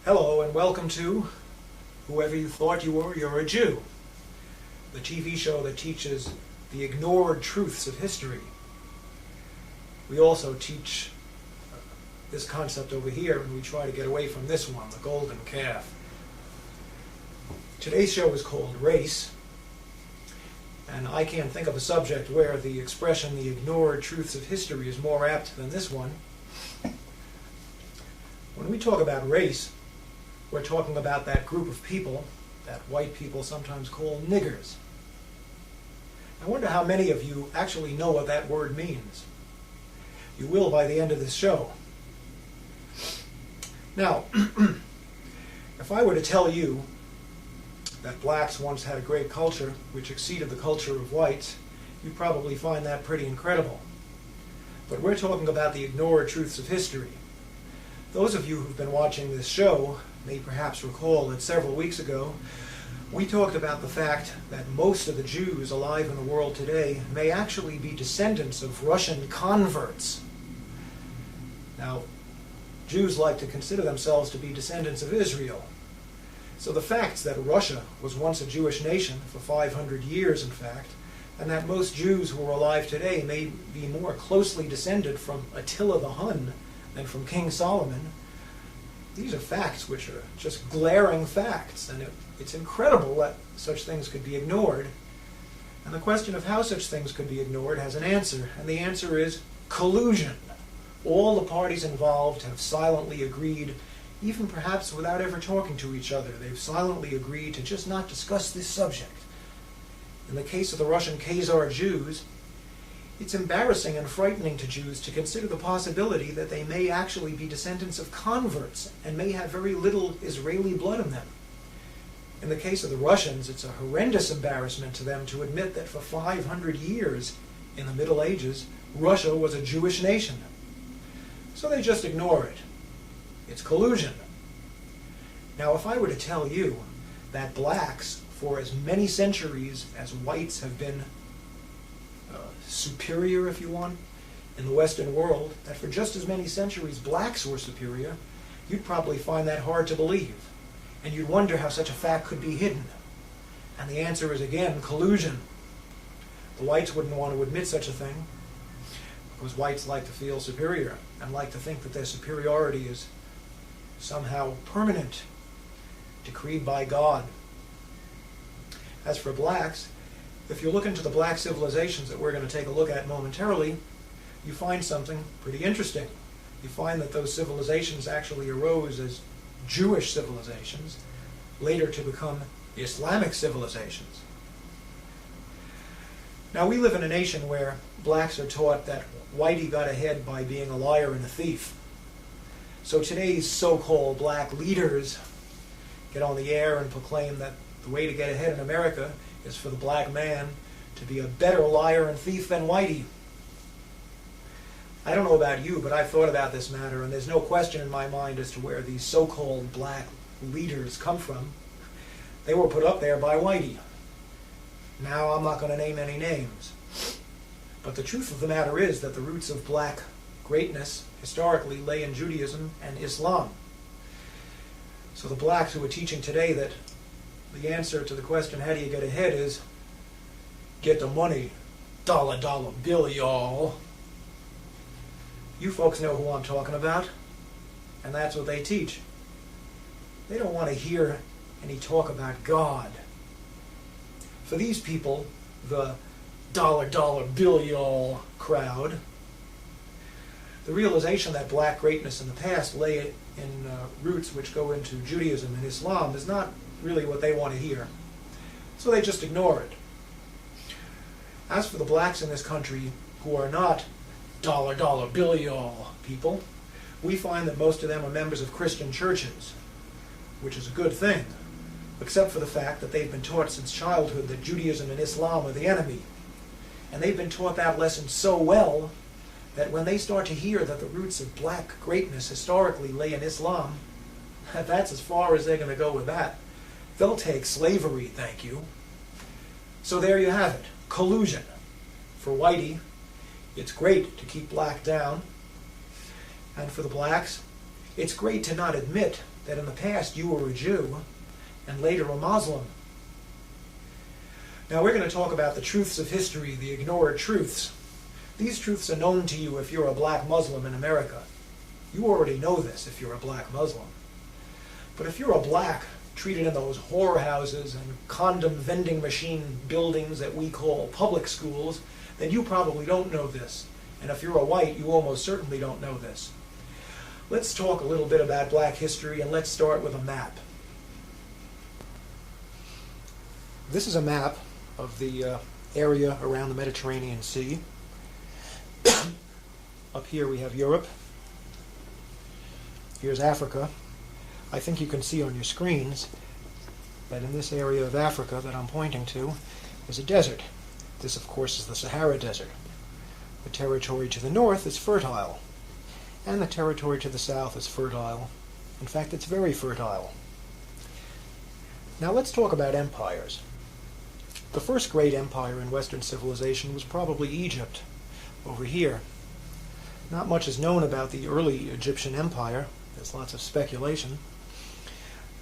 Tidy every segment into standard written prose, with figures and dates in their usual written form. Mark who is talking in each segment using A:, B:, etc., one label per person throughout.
A: Hello and welcome to Whoever You Thought You Were, You're a Jew, the TV show that teaches the ignored truths of history. We also teach this concept over here, and we try to get away from this one, the golden calf. Today's show is called Race, and I can't think of a subject where the expression the ignored truths of history is more apt than this one. When we talk about race, we're talking about that group of people that white people sometimes call niggers. I wonder how many of you actually know what that word means. You will by the end of this show. Now, if I were to tell you that blacks once had a great culture which exceeded the culture of whites, you'd probably find that pretty incredible. But we're talking about the ignored truths of history. Those of you who've been watching this show may perhaps recall that several weeks ago we talked about the fact that most of the Jews alive in the world today may actually be descendants of Russian converts. Now, Jews like to consider themselves to be descendants of Israel. So the facts that Russia was once a Jewish nation for 500 years, in fact, and that most Jews who are alive today may be more closely descended from Attila the Hun than from King Solomon, these are facts which are just glaring facts, and it's incredible that such things could be ignored. And the question of how such things could be ignored has an answer, and the answer is collusion. All the parties involved have silently agreed, even perhaps without ever talking to each other, they've silently agreed to just not discuss this subject. In the case of the Russian Khazar Jews, it's embarrassing and frightening to Jews to consider the possibility that they may actually be descendants of converts and may have very little Israeli blood in them. In the case of the Russians, it's a horrendous embarrassment to them to admit that for 500 years in the Middle Ages, Russia was a Jewish nation. So they just ignore it. It's collusion. Now, if I were to tell you that blacks, for as many centuries as whites have been superior, if you want, in the Western world, that for just as many centuries blacks were superior, you'd probably find that hard to believe. And you'd wonder how such a fact could be hidden. And the answer is, again, collusion. The whites wouldn't want to admit such a thing, because whites like to feel superior and like to think that their superiority is somehow permanent, decreed by God. As for blacks, if you look into the black civilizations that we're going to take a look at momentarily, you find something pretty interesting. You find that those civilizations actually arose as Jewish civilizations, later to become Islamic civilizations. Now, we live in a nation where blacks are taught that whitey got ahead by being a liar and a thief. So today's so-called black leaders get on the air and proclaim that the way to get ahead in America is for the black man to be a better liar and thief than whitey. I don't know about you, but I've thought about this matter, and there's no question in my mind as to where these so-called black leaders come from. They were put up there by whitey. Now, I'm not going to name any names. But the truth of the matter is that the roots of black greatness historically lay in Judaism and Islam. So the blacks who are teaching today that the answer to the question, how do you get ahead, is get the money, dollar bill, y'all. You folks know who I'm talking about, and that's what they teach. They don't want to hear any talk about God. For these people, the dollar bill, y'all crowd, the realization that black greatness in the past lay in roots which go into Judaism and Islam is not really what they want to hear. So they just ignore it. As for the blacks in this country who are not dollar bill, y'all people, we find that most of them are members of Christian churches, which is a good thing, except for the fact that they've been taught since childhood that Judaism and Islam are the enemy. And they've been taught that lesson so well that when they start to hear that the roots of black greatness historically lay in Islam, that's as far as they're going to go with that. They'll take slavery, thank you. So there you have it, collusion. For whitey, it's great to keep black down. And for the blacks, it's great to not admit that in the past you were a Jew and later a Muslim. Now we're going to talk about the truths of history, the ignored truths. These truths are known to you if you're a black Muslim in America. You already know this if you're a black Muslim. But if you're a black treated in those whorehouses and condom vending machine buildings that we call public schools, then you probably don't know this. And if you're a white, you almost certainly don't know this. Let's talk a little bit about black history, and let's start with a map. This is a map of the area around the Mediterranean Sea. Up here we have Europe. Here's Africa. I think you can see on your screens that in this area of Africa that I'm pointing to is a desert. This, of course, is the Sahara Desert. The territory to the north is fertile, and the territory to the south is fertile. In fact, it's very fertile. Now let's talk about empires. The first great empire in Western civilization was probably Egypt, over here. Not much is known about the early Egyptian empire. There's lots of speculation.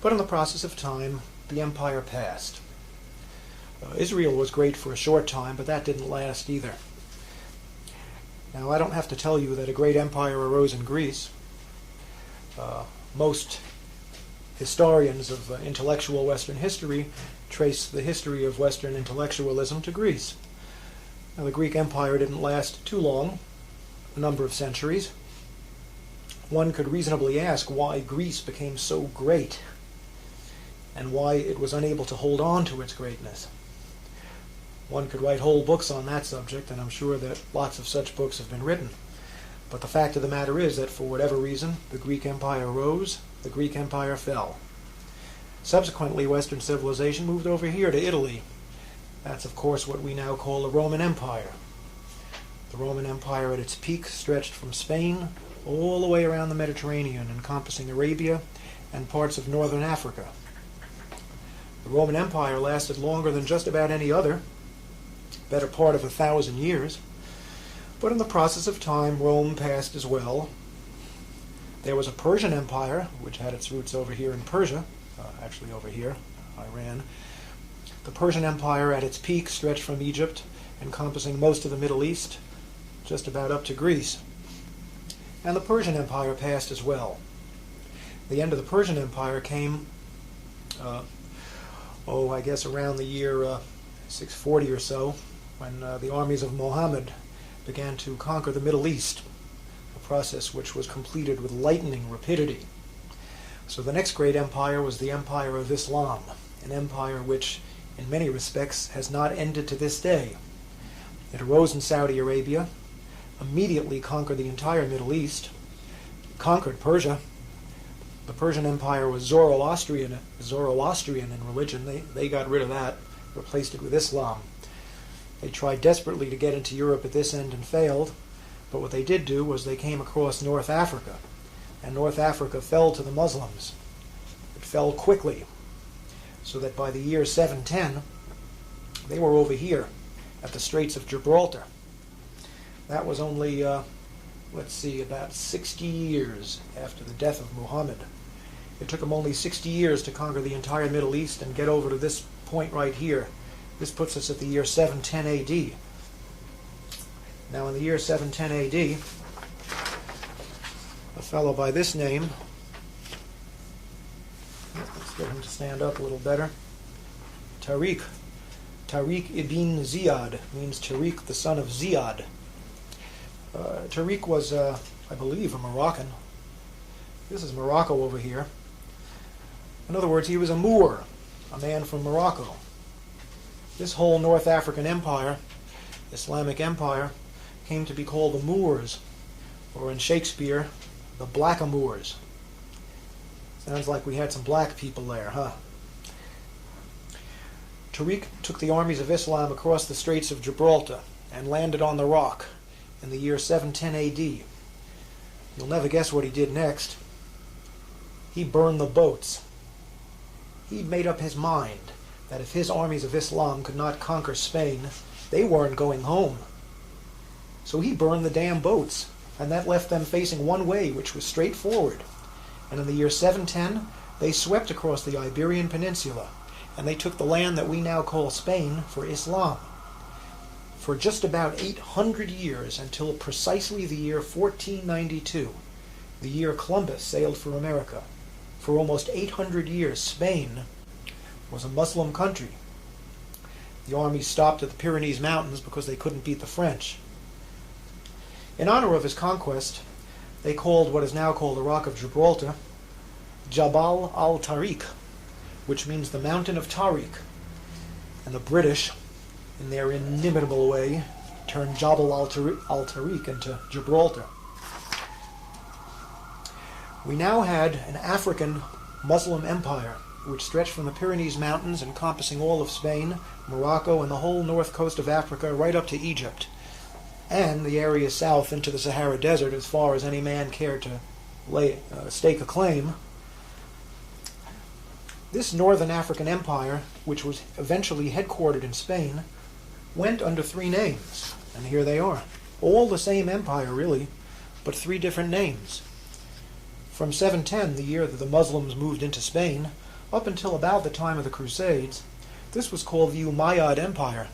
A: But in the process of time, the empire passed. Israel was great for a short time, but that didn't last either. Now, I don't have to tell you that a great empire arose in Greece. Most historians of intellectual Western history trace the history of Western intellectualism to Greece. Now, the Greek Empire didn't last too long, a number of centuries. One could reasonably ask why Greece became so great and why it was unable to hold on to its greatness. One could write whole books on that subject, and I'm sure that lots of such books have been written. But the fact of the matter is that for whatever reason, the Greek Empire rose, the Greek Empire fell. Subsequently, Western civilization moved over here to Italy. That's, of course, what we now call the Roman Empire. The Roman Empire at its peak stretched from Spain all the way around the Mediterranean, encompassing Arabia and parts of northern Africa. The Roman Empire lasted longer than just about any other, better part of 1,000 years, but in the process of time, Rome passed as well. There was a Persian Empire, which had its roots over here in Persia, actually over here, Iran. The Persian Empire at its peak stretched from Egypt, encompassing most of the Middle East, just about up to Greece. And the Persian Empire passed as well. The end of the Persian Empire came, I guess around the year 640 or so, when the armies of Muhammad began to conquer the Middle East, a process which was completed with lightning rapidity. So the next great empire was the Empire of Islam, an empire which, in many respects, has not ended to this day. It arose in Saudi Arabia, immediately conquered the entire Middle East, conquered Persia. The Persian Empire was Zoroastrian in religion. They got rid of that, replaced it with Islam. They tried desperately to get into Europe at this end and failed, but what they did do was they came across North Africa, and North Africa fell to the Muslims. It fell quickly, so that by the year 710, they were over here at the Straits of Gibraltar. That was only, about 60 years after the death of Muhammad. It took them only 60 years to conquer the entire Middle East and get over to this point right here. This puts us at the year 710 AD. Now in the year 710 AD, a fellow by this name, let's get him to stand up a little better, Tariq ibn Ziyad, means Tariq the son of Ziyad. Tariq was, I believe, a Moroccan. This is Morocco over here. In other words, he was a Moor, a man from Morocco. This whole North African empire, Islamic empire, came to be called the Moors, or in Shakespeare, the Blackamoors. Sounds like we had some black people there, huh? Tariq took the armies of Islam across the Straits of Gibraltar and landed on the Rock in the year 710 AD. You'll never guess what he did next. He burned the boats. He'd made up his mind that if his armies of Islam could not conquer Spain, they weren't going home. So he burned the damn boats, and that left them facing one way, which was straight forward. And in the year 710, they swept across the Iberian Peninsula, and they took the land that we now call Spain for Islam. For just about 800 years, until precisely the year 1492, the year Columbus sailed for America. For almost 800 years, Spain was a Muslim country. The army stopped at the Pyrenees Mountains because they couldn't beat the French. In honor of his conquest, they called what is now called the Rock of Gibraltar Jabal al-Tariq, which means the Mountain of Tariq. And the British, in their inimitable way, turned Jabal al-Tariq into Gibraltar. We now had an African Muslim empire which stretched from the Pyrenees Mountains, encompassing all of Spain, Morocco, and the whole north coast of Africa right up to Egypt, and the area south into the Sahara Desert as far as any man cared to stake a claim. This northern African empire, which was eventually headquartered in Spain, went under three names, and here they are. All the same empire, really, but three different names. From 710, the year that the Muslims moved into Spain, up until about the time of the Crusades, this was called the Umayyad Empire.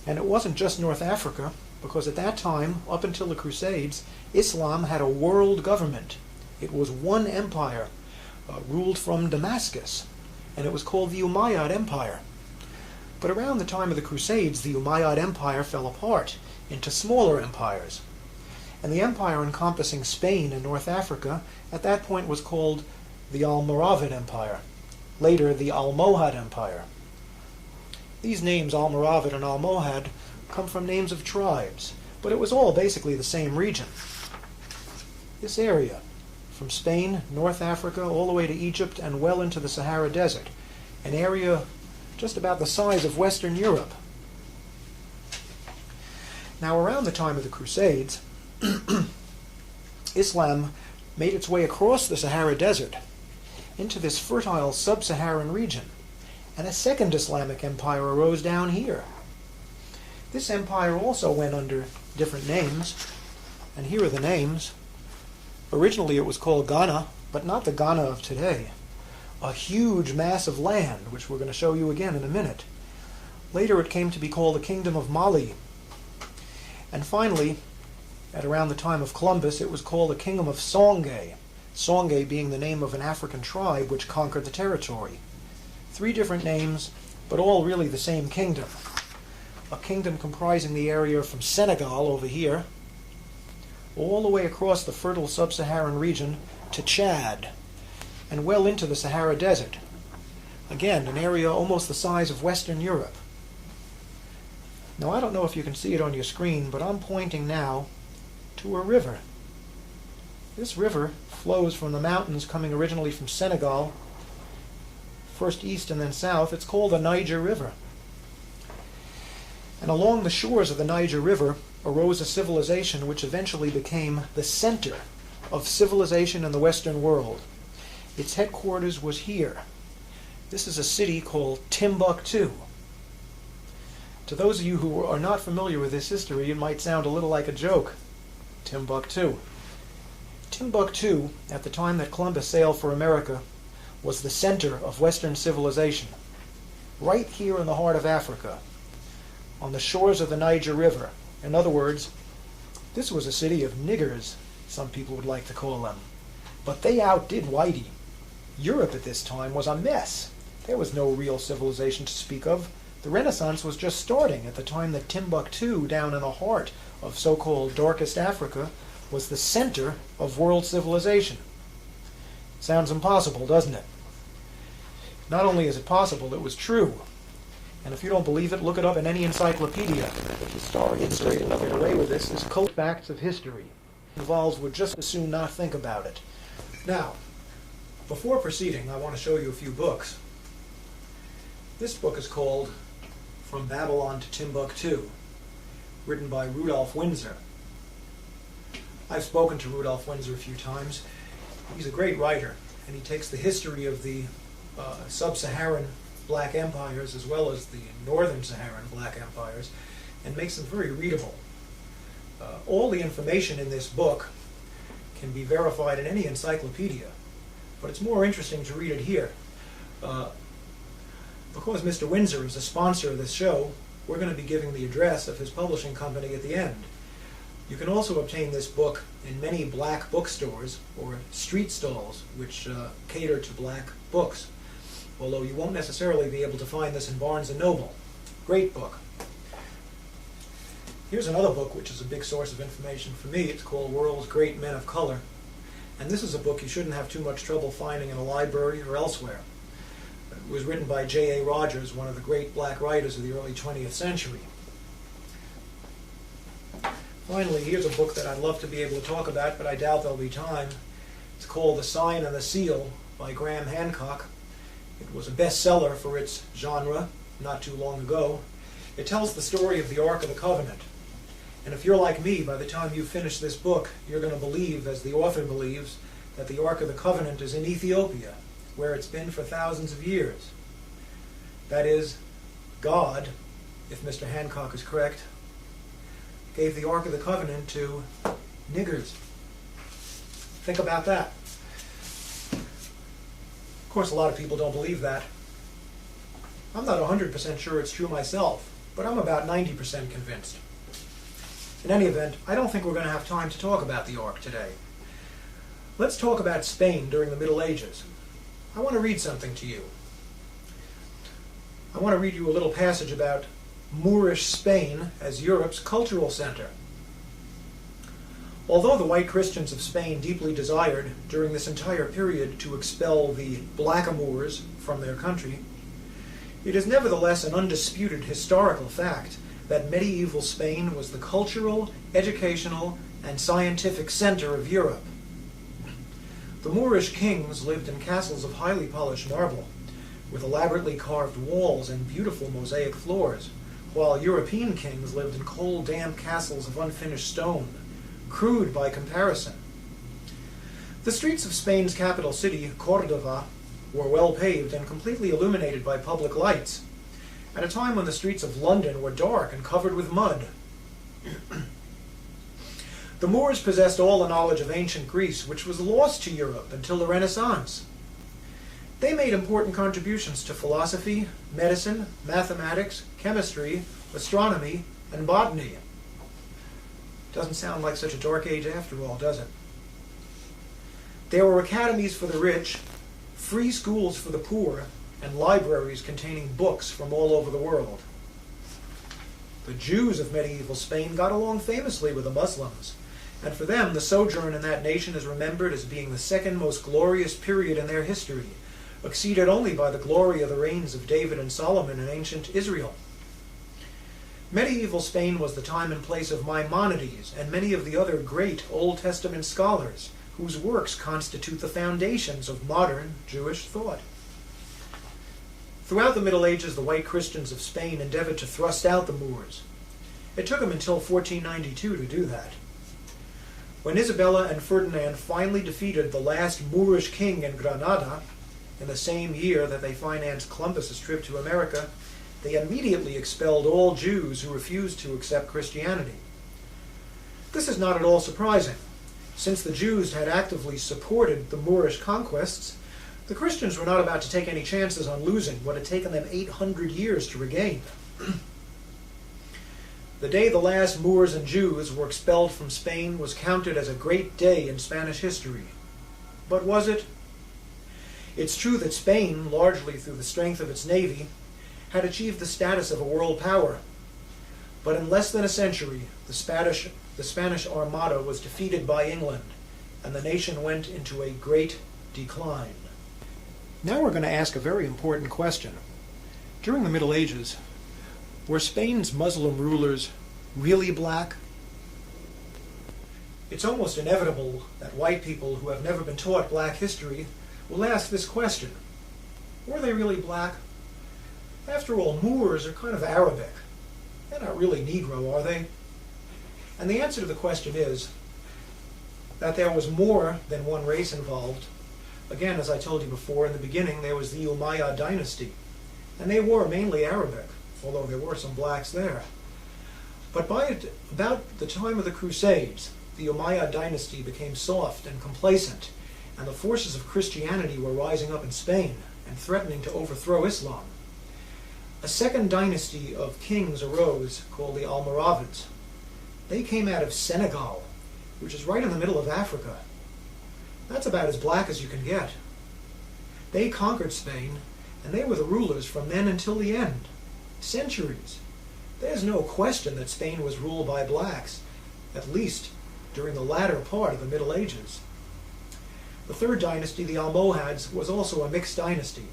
A: And it wasn't just North Africa, because at that time, up until the Crusades, Islam had a world government. It was one empire, ruled from Damascus, and it was called the Umayyad Empire. But around the time of the Crusades, the Umayyad Empire fell apart into smaller empires. And the empire encompassing Spain and North Africa at that point was called the Almoravid Empire, later the Almohad Empire. These names, Almoravid and Almohad, come from names of tribes, but it was all basically the same region. This area, from Spain, North Africa, all the way to Egypt and well into the Sahara Desert, an area just about the size of Western Europe. Now, around the time of the Crusades, Islam made its way across the Sahara Desert into this fertile sub-Saharan region, and a second Islamic empire arose down here. This empire also went under different names, and here are the names. Originally it was called Ghana, but not the Ghana of today. A huge mass of land, which we're going to show you again in a minute. Later it came to be called the Kingdom of Mali. And finally, at around the time of Columbus, it was called the Kingdom of Songhai, Songhai being the name of an African tribe which conquered the territory. Three different names, but all really the same kingdom. A kingdom comprising the area from Senegal over here, all the way across the fertile sub-Saharan region to Chad, and well into the Sahara Desert. Again, an area almost the size of Western Europe. Now, I don't know if you can see it on your screen, but I'm pointing now to a river. This river flows from the mountains coming originally from Senegal, first east and then south. It's called the Niger River. And along the shores of the Niger River arose a civilization which eventually became the center of civilization in the Western world. Its headquarters was here. This is a city called Timbuktu. To those of you who are not familiar with this history, it might sound a little like a joke. Timbuktu. Timbuktu, at the time that Columbus sailed for America, was the center of Western civilization. Right here in the heart of Africa, on the shores of the Niger River. In other words, this was a city of niggers, some people would like to call them. But they outdid Whitey. Europe at this time was a mess. There was no real civilization to speak of. The Renaissance was just starting at the time that Timbuktu, down in the heart of so-called darkest Africa, was the center of world civilization. Sounds impossible, doesn't it? Not only is it possible, it was true. And if you don't believe it, look it up in any encyclopedia. Historians straight enough get away with this. Is cult facts of history. Involves would just as soon not think about it. Now, before proceeding, I want to show you a few books. This book is called From Babylon to Timbuktu, written by Rudolph Windsor. I've spoken to Rudolph Windsor a few times. He's a great writer, and he takes the history of the sub-Saharan black empires as well as the northern Saharan black empires and makes them very readable. All the information in this book can be verified in any encyclopedia, but it's more interesting to read it here. Because Mr. Windsor is a sponsor of this show, we're going to be giving the address of his publishing company at the end. You can also obtain this book in many black bookstores or street stalls which cater to black books, although you won't necessarily be able to find this in Barnes & Noble. Great book. Here's another book which is a big source of information for me. It's called World's Great Men of Color. And this is a book you shouldn't have too much trouble finding in a library or elsewhere. It was written by J.A. Rogers, one of the great black writers of the early 20th century. Finally, here's a book that I'd love to be able to talk about, but I doubt there'll be time. It's called The Sign and the Seal by Graham Hancock. It was a bestseller for its genre not too long ago. It tells the story of the Ark of the Covenant. And if you're like me, by the time you finish this book, you're going to believe, as the author believes, that the Ark of the Covenant is in Ethiopia, where it's been for thousands of years. That is, God, if Mr. Hancock is correct, gave the Ark of the Covenant to niggers. Think about that. Of course, a lot of people don't believe that. I'm not 100% sure it's true myself, but I'm about 90% convinced. In any event, I don't think we're going to have time to talk about the Ark today. Let's talk about Spain during the Middle Ages. I want to read something to you. I want to read you a little passage about Moorish Spain as Europe's cultural center. Although the white Christians of Spain deeply desired, during this entire period, to expel the blackamoors from their country, it is nevertheless an undisputed historical fact that medieval Spain was the cultural, educational, and scientific center of Europe. The Moorish kings lived in castles of highly polished marble, with elaborately carved walls and beautiful mosaic floors, while European kings lived in cold, damp castles of unfinished stone, crude by comparison. The streets of Spain's capital city, Córdoba, were well paved and completely illuminated by public lights, at a time when the streets of London were dark and covered with mud. The Moors possessed all the knowledge of ancient Greece, which was lost to Europe until the Renaissance. They made important contributions to philosophy, medicine, mathematics, chemistry, astronomy, and botany. Doesn't sound like such a dark age after all, does it? There were academies for the rich, free schools for the poor, and libraries containing books from all over the world. The Jews of medieval Spain got along famously with the Muslims, and for them the sojourn in that nation is remembered as being the second most glorious period in their history, exceeded only by the glory of the reigns of David and Solomon in ancient Israel. Medieval Spain was the time and place of Maimonides and many of the other great Old Testament scholars whose works constitute the foundations of modern Jewish thought. Throughout the Middle Ages, the white Christians of Spain endeavored to thrust out the Moors. It took them until 1492 to do that. When Isabella and Ferdinand finally defeated the last Moorish king in Granada, in the same year that they financed Columbus's trip to America, they immediately expelled all Jews who refused to accept Christianity. This is not at all surprising. Since the Jews had actively supported the Moorish conquests, the Christians were not about to take any chances on losing what had taken them 800 years to regain. The day the last Moors and Jews were expelled from Spain was counted as a great day in Spanish history. But was it? It's true that Spain, largely through the strength of its navy, had achieved the status of a world power. But in less than a century, the Spanish Armada was defeated by England, and the nation went into a great decline. Now we're going to ask a very important question. During the Middle Ages, were Spain's Muslim rulers really black? It's almost inevitable that white people who have never been taught black history will ask this question. Were they really black? After all, Moors are kind of Arabic. They're not really Negro, are they? And the answer to the question is that there was more than one race involved. Again, as I told you before, in the beginning there was the Umayyad dynasty, and they were mainly Arabic, although there were some blacks there. But by about the time of the Crusades, the Umayyad dynasty became soft and complacent, and the forces of Christianity were rising up in Spain and threatening to overthrow Islam. A second dynasty of kings arose called the Almoravids. They came out of Senegal, which is right in the middle of Africa. That's about as black as you can get. They conquered Spain, and they were the rulers from then until the end. Centuries. There's no question that Spain was ruled by blacks, at least during the latter part of the Middle Ages. The third dynasty, the Almohads, was also a mixed dynasty.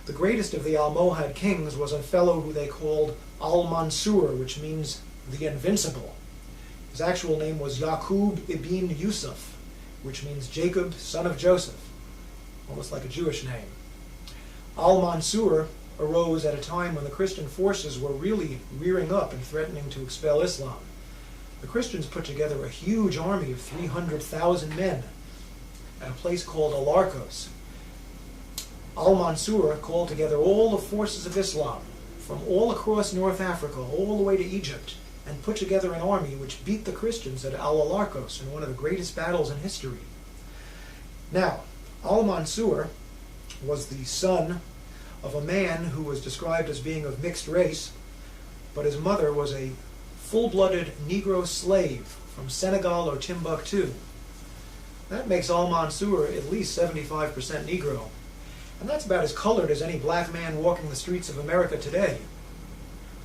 A: The greatest of the Almohad kings was a fellow who they called Al-Mansur, which means the Invincible. His actual name was Yaqub ibn Yusuf, which means Jacob, son of Joseph, almost like a Jewish name. Al-Mansur arose at a time when the Christian forces were really rearing up and threatening to expel Islam. The Christians put together a huge army of 300,000 men at a place called Alarcos. Al-Mansur called together all the forces of Islam from all across North Africa, all the way to Egypt, and put together an army which beat the Christians at Al-Alarcos in one of the greatest battles in history. Now, Al-Mansur was the son of a man who was described as being of mixed race, but his mother was a full-blooded Negro slave from Senegal or Timbuktu. That makes Al-Mansur at least 75% Negro. And that's about as colored as any black man walking the streets of America today.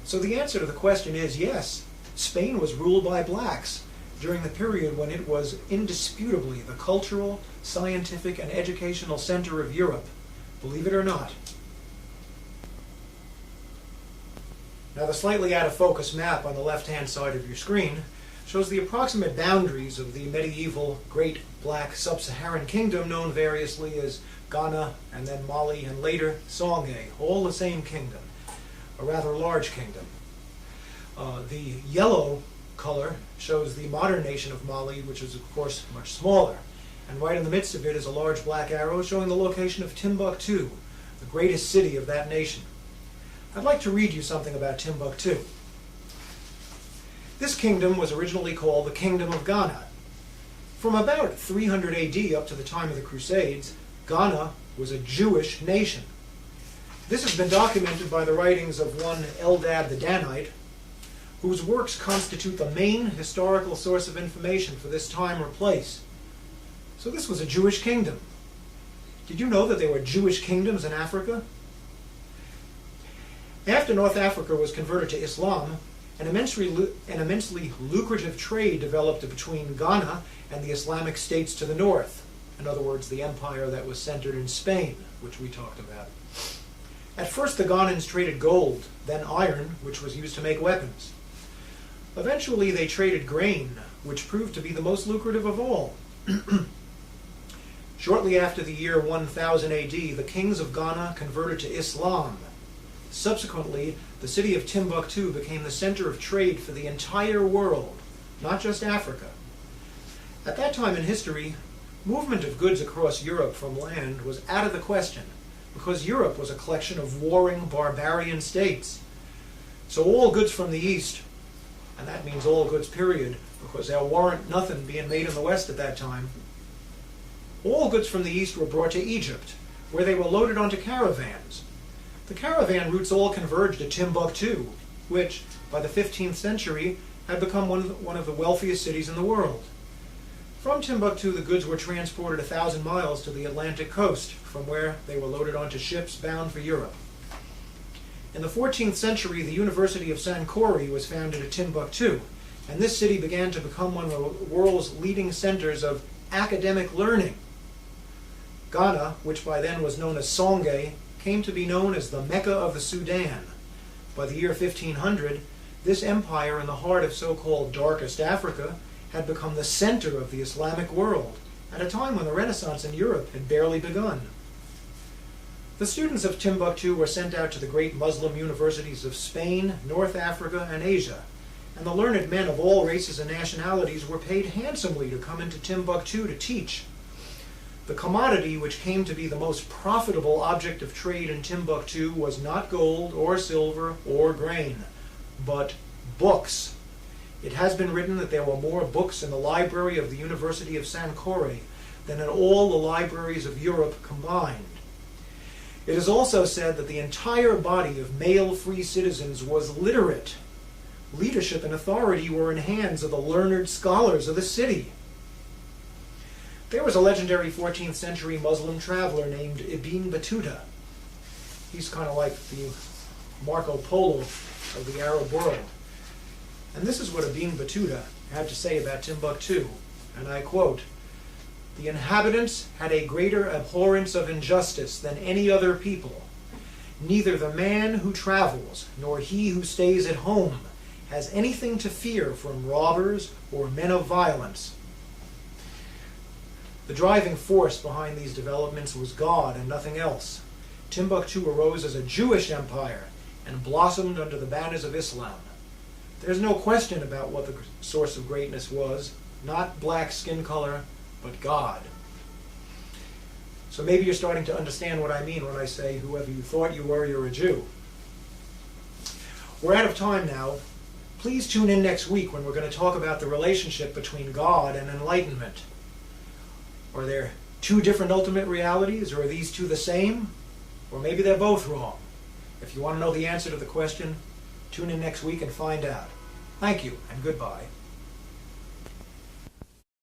A: So the answer to the question is yes, Spain was ruled by blacks during the period when it was indisputably the cultural, scientific, and educational center of Europe, believe it or not. Now the slightly out of focus map on the left-hand side of your screen shows the approximate boundaries of the medieval Great Black Sub-Saharan Kingdom, known variously as Ghana, and then Mali, and later Songhai, all the same kingdom, a rather large kingdom. The yellow color shows the modern nation of Mali, which is of course much smaller, and right in the midst of it is a large black arrow showing the location of Timbuktu, the greatest city of that nation. I'd like to read you something about Timbuktu. This kingdom was originally called the Kingdom of Ghana. From about 300 AD up to the time of the Crusades, Ghana was a Jewish nation. This has been documented by the writings of one Eldad the Danite, whose works constitute the main historical source of information for this time or place. So this was a Jewish kingdom. Did you know that there were Jewish kingdoms in Africa? After North Africa was converted to Islam, an immensely lucrative trade developed between Ghana and the Islamic states to the north. In other words, the empire that was centered in Spain, which we talked about. At first the Ghanans traded gold, then iron, which was used to make weapons. Eventually they traded grain, which proved to be the most lucrative of all. Shortly after the year 1000 AD, the kings of Ghana converted to Islam. Subsequently, the city of Timbuktu became the center of trade for the entire world, not just Africa. At that time in history, movement of goods across Europe from land was out of the question, because Europe was a collection of warring barbarian states. So all goods from the east, and that means all goods period, because there weren't nothing being made in the west at that time, all goods from the east were brought to Egypt, where they were loaded onto caravans. The caravan routes all converged at Timbuktu, which, by the 15th century, had become one of the wealthiest cities in the world. From Timbuktu, the goods were transported 1,000 miles to the Atlantic coast, from where they were loaded onto ships bound for Europe. In the 14th century, the University of Sankore was founded at Timbuktu, and this city began to become one of the world's leading centers of academic learning. Ghana, which by then was known as Songhai, came to be known as the Mecca of the Sudan. By the year 1500, this empire in the heart of so-called darkest Africa had become the center of the Islamic world, at a time when the Renaissance in Europe had barely begun. The students of Timbuktu were sent out to the great Muslim universities of Spain, North Africa, and Asia, and the learned men of all races and nationalities were paid handsomely to come into Timbuktu to teach. The commodity which came to be the most profitable object of trade in Timbuktu was not gold or silver or grain, but books. It has been written that there were more books in the library of the University of Sankore than in all the libraries of Europe combined. It is also said that the entire body of male free citizens was literate. Leadership and authority were in hands of the learned scholars of the city. There was a legendary 14th century Muslim traveler named Ibn Battuta. He's kind of like the Marco Polo of the Arab world. And this is what Ibn Battuta had to say about Timbuktu, and I quote, "The inhabitants had a greater abhorrence of injustice than any other people. Neither the man who travels nor he who stays at home has anything to fear from robbers or men of violence." The driving force behind these developments was God and nothing else. Timbuktu arose as a Jewish empire and blossomed under the banners of Islam. There's no question about what the source of greatness was, not black skin color, but God. So maybe you're starting to understand what I mean when I say, whoever you thought you were, you're a Jew. We're out of time now. Please tune in next week when we're going to talk about the relationship between God and enlightenment. Are there two different ultimate realities, or are these two the same? Or maybe they're both wrong. If you want to know the answer to the question, tune in next week and find out. Thank you, and goodbye.